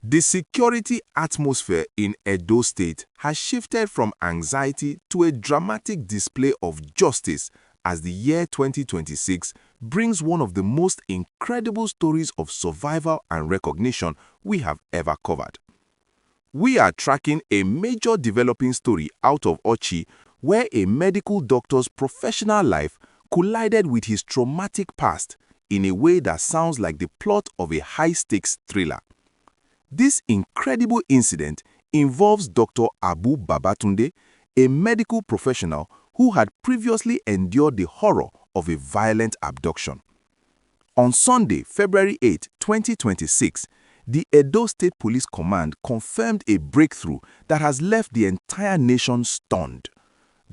The security atmosphere in Edo State has shifted from anxiety to a dramatic display of justice as the year 2026 brings one of the most incredible stories of survival and recognition we have ever covered. We are tracking a major developing story out of Auchi where a medical doctor's professional life collided with his traumatic past in a way that sounds like the plot of a high-stakes thriller. This incredible incident involves Dr. Abu Babatunde, a medical professional who had previously endured the horror of a violent abduction. On Sunday, February 8, 2026, the Edo State Police Command confirmed a breakthrough that has left the entire nation stunned.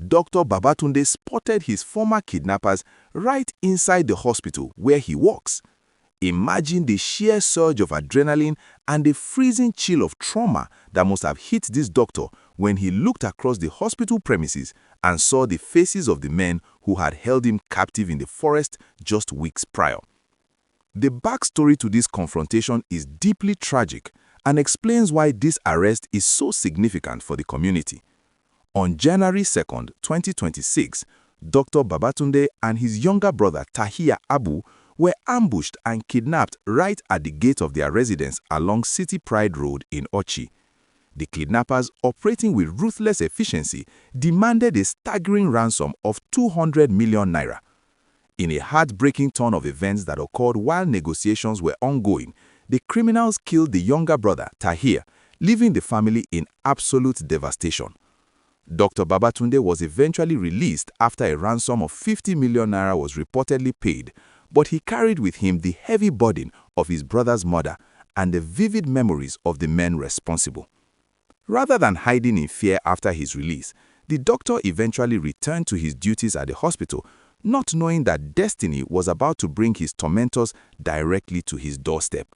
Dr. Babatunde spotted his former kidnappers right inside the hospital where he works. Imagine the sheer surge of adrenaline and the freezing chill of trauma that must have hit this doctor when he looked across the hospital premises and saw the faces of the men who had held him captive in the forest just weeks prior. The backstory to this confrontation is deeply tragic and explains why this arrest is so significant for the community. On January 2, 2026, Dr. Babatunde and his younger brother Tahir Abu were ambushed and kidnapped right at the gate of their residence along City Pride Road in Auchi. The kidnappers, operating with ruthless efficiency, demanded a staggering ransom of 200 million naira. In a heartbreaking turn of events that occurred while negotiations were ongoing, the criminals killed the younger brother, Tahir, leaving the family in absolute devastation. Dr. Babatunde was eventually released after a ransom of 50 million naira was reportedly paid, but he carried with him the heavy burden of his brother's murder and the vivid memories of the men responsible. Rather than hiding in fear after his release, the doctor eventually returned to his duties at the hospital, not knowing that destiny was about to bring his tormentors directly to his doorstep.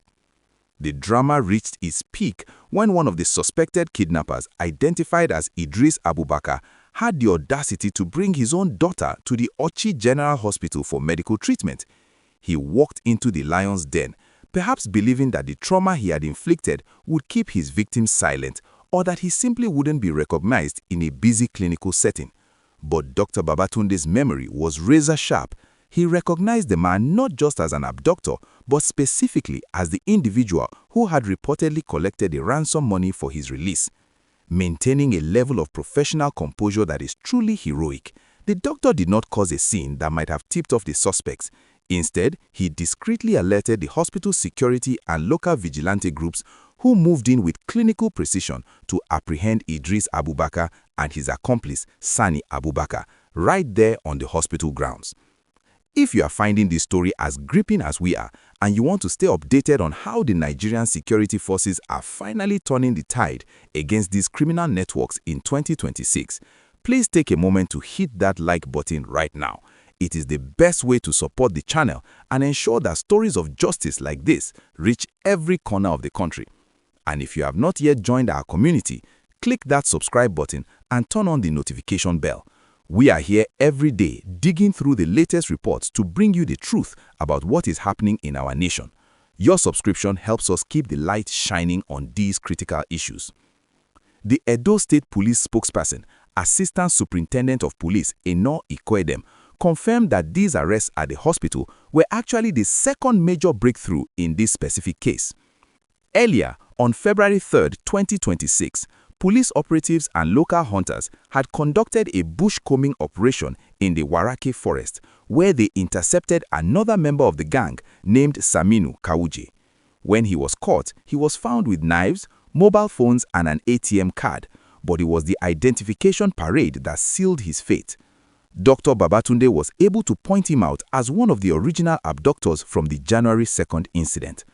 The drama reached its peak when one of the suspected kidnappers, identified as Idris Abubakar, had the audacity to bring his own daughter to the Auchi General Hospital for medical treatment. He walked into the lion's den, perhaps believing that the trauma he had inflicted would keep his victims silent or that he simply wouldn't be recognized in a busy clinical setting. But Dr. Babatunde's memory was razor-sharp. He recognized the man not just as an abductor, but specifically as the individual who had reportedly collected the ransom money for his release. Maintaining a level of professional composure that is truly heroic, the doctor did not cause a scene that might have tipped off the suspects. Instead, he discreetly alerted the hospital security and local vigilante groups who moved in with clinical precision to apprehend Idris Abubakar and his accomplice, Sani Abubakar, right there on the hospital grounds. If you are finding this story as gripping as we are, and you want to stay updated on how the Nigerian security forces are finally turning the tide against these criminal networks in 2026, please take a moment to hit that like button right now. It is the best way to support the channel and ensure that stories of justice like this reach every corner of the country. And if you have not yet joined our community, click that subscribe button and turn on the notification bell. We are here every day digging through the latest reports to bring you the truth about what is happening in our nation. Your subscription helps us keep the light shining on these critical issues. The Edo State Police spokesperson, Assistant Superintendent of Police Eno Ikoedem, confirmed that these arrests at the hospital were actually the second major breakthrough in this specific case. Earlier, on February 3, 2026, police operatives and local hunters had conducted a bushcombing operation in the Warake forest, where they intercepted another member of the gang named Saminu Kawuje. When he was caught, he was found with knives, mobile phones, and an ATM card, but it was the identification parade that sealed his fate. Dr. Babatunde was able to point him out as one of the original abductors from the January 2nd incident.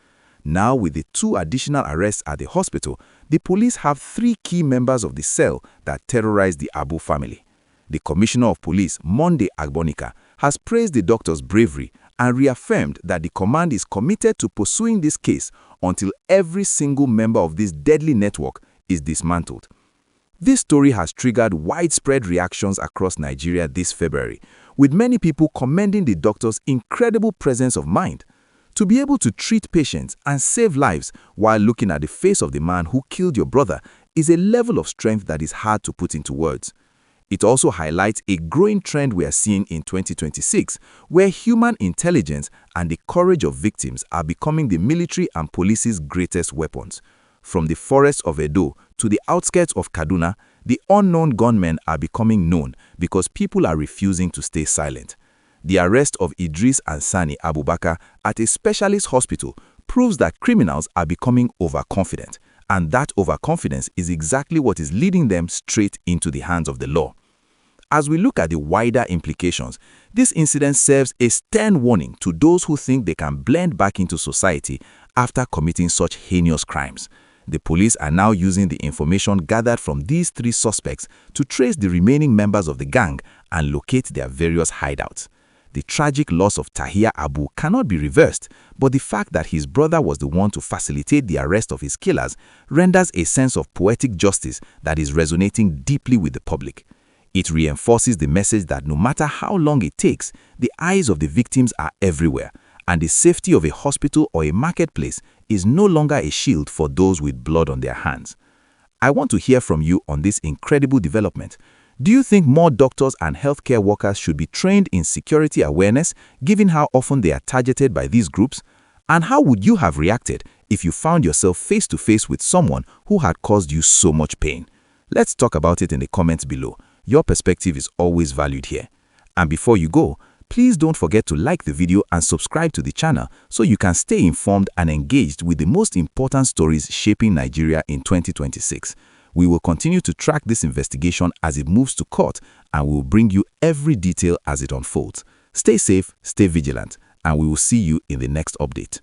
Now, with the 2 additional arrests at the hospital, the police have 3 key members of the cell that terrorized the Abu family. The Commissioner of Police, Monday Agbonika, has praised the doctor's bravery and reaffirmed that the command is committed to pursuing this case until every single member of this deadly network is dismantled. This story has triggered widespread reactions across Nigeria this February, with many people commending the doctor's incredible presence of mind. To be able to treat patients and save lives while looking at the face of the man who killed your brother is a level of strength that is hard to put into words. It also highlights a growing trend we are seeing in 2026, where human intelligence and the courage of victims are becoming the military and police's greatest weapons. From the forests of Edo to the outskirts of Kaduna, the unknown gunmen are becoming known because people are refusing to stay silent. The arrest of Idris and Sani Abubakar at a specialist hospital proves that criminals are becoming overconfident, and that overconfidence is exactly what is leading them straight into the hands of the law. As we look at the wider implications, this incident serves a stern warning to those who think they can blend back into society after committing such heinous crimes. The police are now using the information gathered from these three suspects to trace the remaining members of the gang and locate their various hideouts. The tragic loss of Tahir Abu cannot be reversed, but the fact that his brother was the one to facilitate the arrest of his killers renders a sense of poetic justice that is resonating deeply with the public. It reinforces the message that no matter how long it takes, the eyes of the victims are everywhere, and the safety of a hospital or a marketplace is no longer a shield for those with blood on their hands. I want to hear from you on this incredible development. Do you think more doctors and healthcare workers should be trained in security awareness, given how often they are targeted by these groups? And how would you have reacted if you found yourself face to face with someone who had caused you so much pain? Let's talk about it in the comments below. Your perspective is always valued here. And before you go, please don't forget to like the video and subscribe to the channel so you can stay informed and engaged with the most important stories shaping Nigeria in 2026. We will continue to track this investigation as it moves to court, and we will bring you every detail as it unfolds. Stay safe, stay vigilant, and we will see you in the next update.